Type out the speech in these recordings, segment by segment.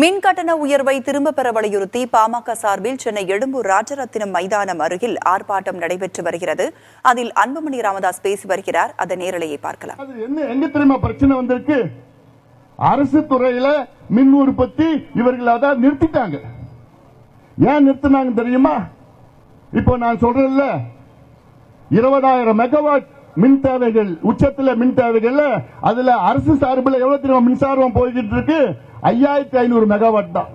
மின் கட்டண உயர்வை திரும்ப பெற வலியுறுத்தி பாமக சார்பில் சென்னை எழும்பூர் ராஜரத்தினம் மைதானம் அருகில் ஆர்ப்பாட்டம் நடைபெற்று வருகிறது. அதில் அன்புமணி ராமதாஸ் பேசி வருகிறார். அதன் நேரலையை பார்க்கலாம். எங்க தெரியுமா பிரச்சனை வந்திருக்கு? அரசு துறையில மின் உற்பத்தி இவர்கள் அதான் நிறுத்திட்டாங்க. ஏன் நிறுத்தினாங்க தெரியுமா? இப்போ நான் சொல்றேன்ல, 20,000 மெகாவாட் மின் தேவைகள், உச்சத்துல மின் தேவைகள், அதுல அரசு சார்பில் எவ்வளவு தெரியுமா மின்சாரம் போய்கிட்டு இருக்கு? 5500 மெகாவாட் தான்.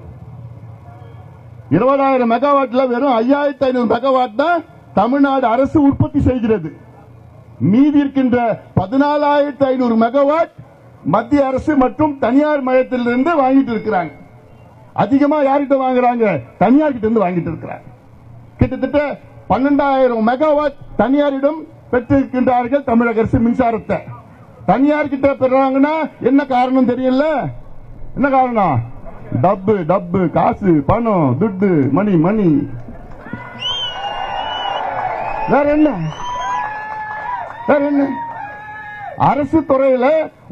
20,000 மெகாவாட்ல வெறும் 5500 மெகாவாட் தான் தமிழ்நாடு அரசு உற்பத்தி செய்கிறது. மீதி இருக்கின்ற 14,500 மெகாவாட் மத்திய அரசு மற்றும் தனியார் மையத்திலிருந்து வாங்கிட்டு இருக்கிறாங்க. அதிகமா யார்கிட்ட வாங்குறாங்க? தனியார் கிட்ட இருந்து வாங்கிட்டு இருக்கிறாங்க. கிட்டத்தட்ட 12,000 மெகாவாட் தனியாரிடம் பெற்றிருக்கின்றார்கள் தமிழக அரசு மின்சாரத்தை. தனியார் கிட்ட பெறாங்கன்னா என்ன காரணம் தெரியல? என்ன காரணம்? டப்பு டப்பு, காசு, பணம், துட்டு, மணி மணி. வேற என்ன? வேற என்ன? அரசு துறையில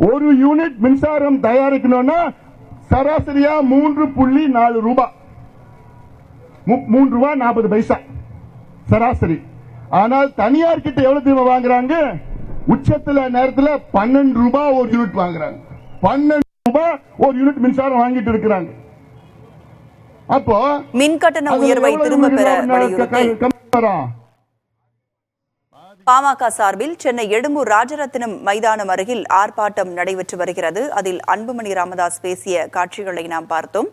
ஒரு யூனிட் மின்சாரம் தயாரிக்கணும்னா சராசரியா 3.4 ரூபாய், 3 ரூபாய் 40 பைசா சராசரி. ஆனால் தனியார் கிட்ட எவ்வளவு தீர்வு வாங்குறாங்க? உச்சத்துல நேரத்தில் 12 ரூபாய் ஒரு யூனிட் வாங்குறாங்க. 12 ரூபாய் ஒரு யூனிட் மின்சாரம் வாங்கிட்டு இருக்கிறாங்க. அப்போ மின் கட்டண உயர்வை திரும்ப பெற வலியுறுத்தி பாமக சார்பில் சென்னை எழும்பூர் ராஜரத்தினம் மைதானம் அருகில் ஆர்ப்பாட்டம் நடைபெற்று வருகிறது. அதில் அன்புமணி ராமதாஸ் பேசிய காட்சிகளை நாம் பார்த்தோம்.